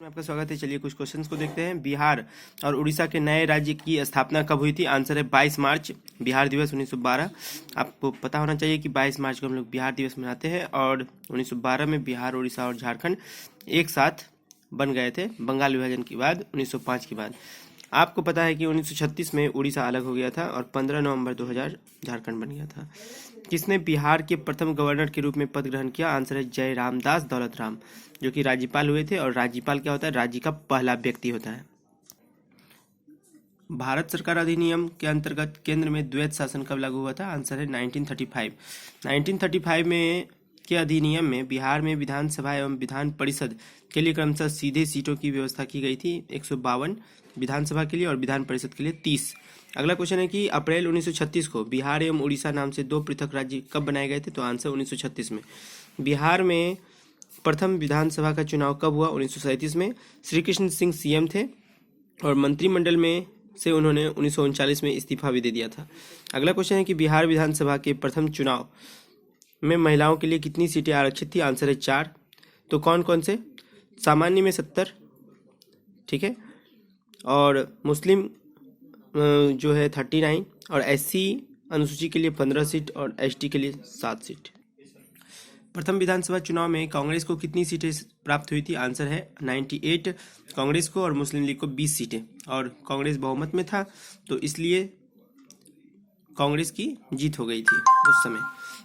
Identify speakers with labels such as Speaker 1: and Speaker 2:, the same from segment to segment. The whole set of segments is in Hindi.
Speaker 1: में आपका स्वागत है। चलिए कुछ क्वेश्चंस को देखते हैं। बिहार और उड़ीसा के नए राज्य की स्थापना कब हुई थी? आंसर है 22 मार्च, बिहार दिवस 1912। आपको पता होना चाहिए कि 22 मार्च को हम लोग बिहार दिवस मनाते हैं और 1912 में बिहार, उड़ीसा और झारखंड एक साथ बन गए थे बंगाल विभाजन के बाद, 1905 के बाद। आपको पता है कि 1936 में उड़ीसा अलग हो गया था और 15 नवंबर 2000 झारखंड बन गया था। किसने बिहार के प्रथम गवर्नर के रूप में पद ग्रहण किया? आंसर है जय रामदास दौलत राम, जो कि राज्यपाल हुए थे। और राज्यपाल क्या होता है? राज्य का पहला व्यक्ति होता है। भारत सरकार अधिनियम के अंतर्गत केंद्र में द्वैत शासन कब लागू हुआ था? आंसर है 1935। 1935 में के अधिनियम में बिहार में विधानसभा एवं विधान परिषद के लिए क्रमशः सीधे सीटों की व्यवस्था की गई थी। 152 विधानसभा के लिए और विधान परिषद के लिए 30। अगला क्वेश्चन है कि अप्रैल 1936 को बिहार एवं उड़ीसा नाम से दो पृथक राज्य कब बनाए गए थे? तो आंसर 1936 में। बिहार में प्रथम विधानसभा का चुनाव कब हुआ? 1937 में। श्री कृष्ण सिंह सीएम थे और मंत्रिमंडल में से उन्होंने 1939 में इस्तीफा भी दे दिया था। अगला क्वेश्चन है कि बिहार विधानसभा के प्रथम चुनाव में महिलाओं के लिए कितनी सीटें आरक्षित थी? आंसर है 4। तो कौन कौन से? सामान्य में 70, ठीक है, और मुस्लिम जो है 39, और एससी अनुसूची के लिए 15 सीट और एसटी के लिए 7 सीट। प्रथम विधानसभा चुनाव में कांग्रेस को कितनी सीटें प्राप्त हुई थी? आंसर है 98 कांग्रेस को और मुस्लिम लीग को 20 सीटें, और कांग्रेस बहुमत में था तो इसलिए कांग्रेस की जीत हो गई थी उस समय।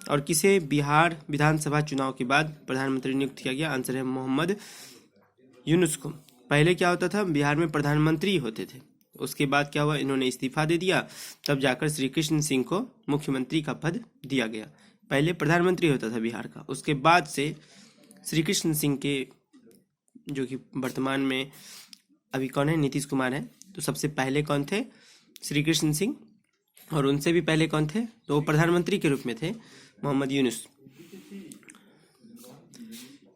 Speaker 1: और किसे बिहार विधानसभा चुनाव के बाद प्रधानमंत्री नियुक्त किया गया? आंसर है मोहम्मद यूनुस को। पहले क्या होता था? बिहार में प्रधानमंत्री होते थे, उसके बाद क्या हुआ? इन्होंने इस्तीफा दे दिया, तब जाकर श्री कृष्ण सिंह को मुख्यमंत्री का पद दिया गया। पहले प्रधानमंत्री होता था बिहार का, उसके बाद से श्री कृष्ण सिंह के, जो कि वर्तमान में अभी कौन है? नीतीश कुमार है। तो सबसे पहले कौन थे? श्री कृष्ण सिंह, और उनसे भी पहले कौन थे? तो वो प्रधानमंत्री के रूप में थे, मोहम्मद यूनुस।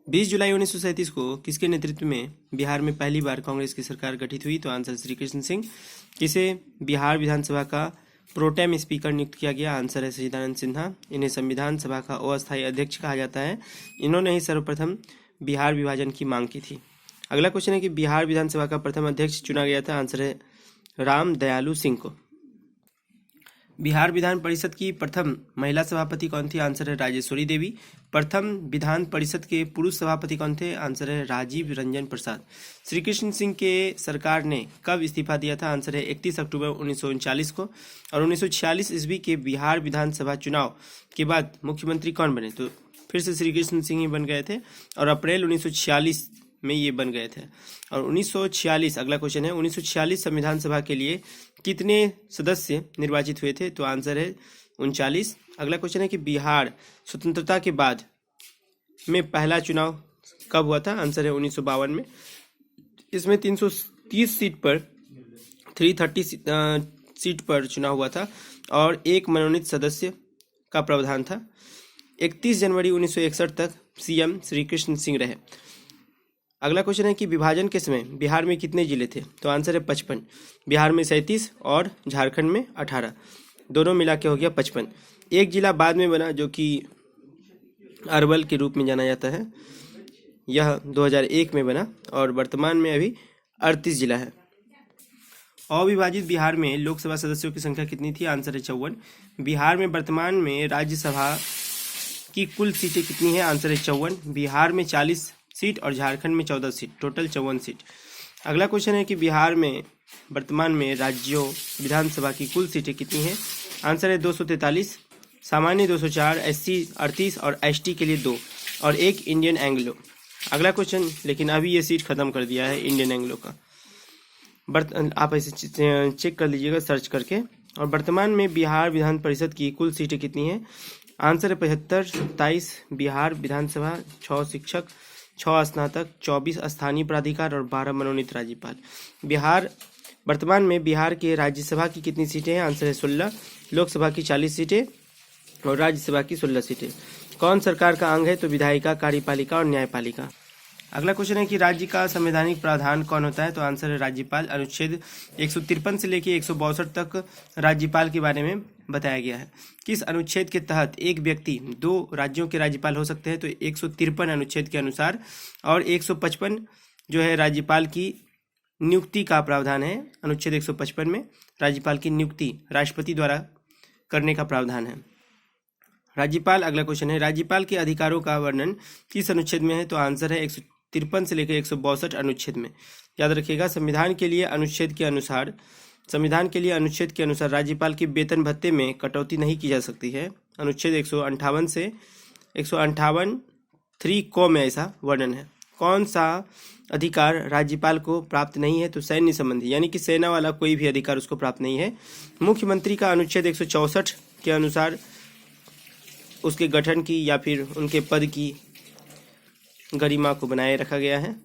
Speaker 1: 20 जुलाई 1937 को किसके नेतृत्व में बिहार में पहली बार कांग्रेस की सरकार गठित हुई? तो आंसर श्री कृष्ण सिंह। किसे बिहार विधानसभा का प्रोटेम स्पीकर नियुक्त किया गया? आंसर है सच्चिदानंद सिन्हा। इन्हें संविधान सभा का अस्थायी अध्यक्ष कहा जाता है। इन्होंने ही सर्वप्रथम बिहार विभाजन की मांग की थी। अगला क्वेश्चन है कि बिहार विधानसभा का प्रथम अध्यक्ष चुना गया था? आंसर है राम दयालु सिंह को। बिहार विधान परिषद की प्रथम महिला सभापति कौन थी? आंसर है राजेश्वरी देवी। प्रथम विधान परिषद के पुरुष सभापति कौन थे? आंसर है राजीव रंजन प्रसाद। श्री कृष्ण सिंह के सरकार ने कब इस्तीफा दिया था? आंसर है 31 अक्टूबर 1939 को। और 1946 ईस्वी के बिहार विधानसभा चुनाव के बाद मुख्यमंत्री कौन बने? तो फिर से श्री कृष्ण सिंह ही बन गए थे, और अप्रैल 1946 में ये बन गए थे। और 1946, अगला क्वेश्चन है, 1946 संविधान सभा के लिए कितने सदस्य निर्वाचित हुए थे? तो आंसर है 39। अगला क्वेश्चन है कि बिहार स्वतंत्रता के बाद में पहला चुनाव कब हुआ था? आंसर है 1952 में। इसमें 330 सीट पर 330 सीट पर चुनाव हुआ था और एक मनोनीत सदस्य का प्रावधान था। 31 जनवरी 1961 तक सीएम श्री कृष्ण सिंह रहे। अगला क्वेश्चन है कि विभाजन के समय बिहार में कितने जिले थे? तो आंसर है 55। बिहार में 37 और झारखंड में 18, दोनों मिला के हो गया 55। एक जिला बाद में बना, जो कि अरवल के रूप में जाना जाता है। यह 2001 में बना और वर्तमान में अभी 38 जिला है। अविभाजित बिहार में लोकसभा सदस्यों की संख्या कितनी थी? आंसर है 54। बिहार में वर्तमान में राज्यसभा की कुल सीटें कितनी है? आंसर है 54। बिहार में 40 सीट और झारखंड में 14 सीट, टोटल 54 सीट। अगला क्वेश्चन है कि बिहार में वर्तमान में राज्यों विधानसभा की कुल सीटें कितनी हैं? आंसर है 243, सामान्य 204, एससी 38 और एसटी के लिए 2 और 1 इंडियन एंग्लो। अगला क्वेश्चन, लेकिन अभी ये सीट खत्म कर दिया है इंडियन एंग्लो का, आप ऐसे चेक कर लीजिएगा सर्च करके। और वर्तमान में बिहार विधान परिषद की कुल सीटें कितनी हैं? आंसर है 75, 27 बिहार विधानसभा, 6 शिक्षक, 6 स्नातक, 24 स्थानीय प्राधिकार और 12 मनोनीत राज्यपाल। बिहार वर्तमान में बिहार के राज्यसभा की कितनी सीटें हैं? आंसर है 16, लोकसभा की 40 सीटें और राज्यसभा की 16 सीटें। कौन सरकार का अंग है? तो विधायिका, कार्यपालिका और न्यायपालिका। अगला क्वेश्चन है कि राज्य का संवैधानिक प्रावधान कौन होता है? तो आंसर है राज्यपाल। अनुच्छेद 153 से लेकर 162 तक राज्यपाल के बारे में बताया गया है। किस अनुच्छेद के तहत एक व्यक्ति 2 राज्यों के राज्यपाल हो सकते हैं? तो 153 अनुच्छेद के अनुसार, और 155 जो है राज्यपाल की नियुक्ति का प्रावधान है। अनुच्छेद 155 में राज्यपाल की नियुक्ति राष्ट्रपति द्वारा करने का प्रावधान है। राज्यपाल, अगला क्वेश्चन है, राज्यपाल के अधिकारों का वर्णन किस अनुच्छेद में है? तो आंसर है 153 से लेकर 162 अनुच्छेद में। याद रखिएगा, संविधान के लिए अनुच्छेद के अनुसार राज्यपाल के वेतन भत्ते में कटौती नहीं की जा सकती है। अनुच्छेद 158 से 158 3 क में ऐसा वर्णन है। कौन सा अधिकार राज्यपाल को प्राप्त नहीं है? तो सैन्य संबंधी, यानी कि सेना वाला कोई भी अधिकार उसको प्राप्त नहीं है। मुख्यमंत्री का अनुच्छेद 164 के अनुसार उसके गठन की या फिर उनके पद की गरिमा को बनाए रखा गया है,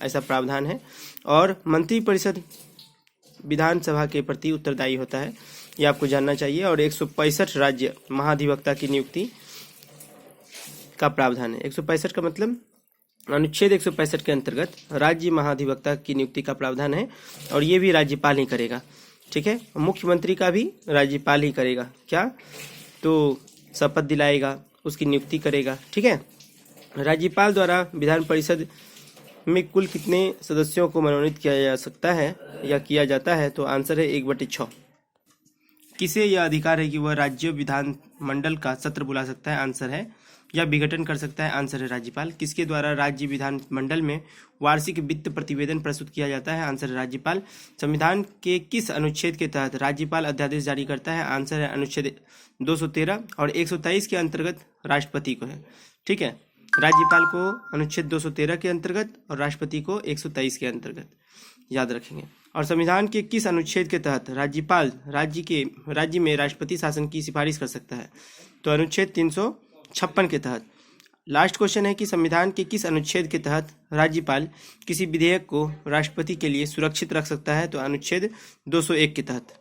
Speaker 1: ऐसा प्रावधान है। और मंत्रिपरिषद विधानसभा के प्रति उत्तरदायी होता है, ये आपको जानना चाहिए। और 165 राज्य महाधिवक्ता की नियुक्ति का प्रावधान है। 165 का मतलब अनुच्छेद 165 के अंतर्गत राज्य महाधिवक्ता की नियुक्ति का प्रावधान है, और ये भी राज्यपाल ही करेगा। ठीक है, मुख्यमंत्री का भी राज्यपाल ही करेगा। क्या? तो शपथ दिलाएगा, उसकी नियुक्ति करेगा। ठीक है, राज्यपाल द्वारा विधान परिषद में कुल कितने सदस्यों को मनोनीत किया जा सकता है या किया जाता है? तो आंसर है 1/6। किसे यह अधिकार है कि वह राज्य विधान मंडल का सत्र बुला सकता है? आंसर है, या विघटन कर सकता है? आंसर है राज्यपाल। किसके द्वारा राज्य विधान मंडल में वार्षिक वित्त प्रतिवेदन प्रस्तुत किया जाता है? आंसर है राज्यपाल। संविधान के किस अनुच्छेद के तहत राज्यपाल अध्यादेश जारी करता है? आंसर है अनुच्छेद 213 और 123 के अंतर्गत राष्ट्रपति को है। ठीक है, राज्यपाल को अनुच्छेद 213 के अंतर्गत और राष्ट्रपति को 123 के अंतर्गत, याद रखेंगे। और संविधान के किस अनुच्छेद के तहत राज्यपाल राज्य में राष्ट्रपति शासन की सिफारिश कर सकता है? तो अनुच्छेद 356 के तहत। लास्ट क्वेश्चन है कि संविधान के किस अनुच्छेद के तहत राज्यपाल किसी विधेयक को राष्ट्रपति के लिए सुरक्षित रख सकता है? तो अनुच्छेद 201 के तहत।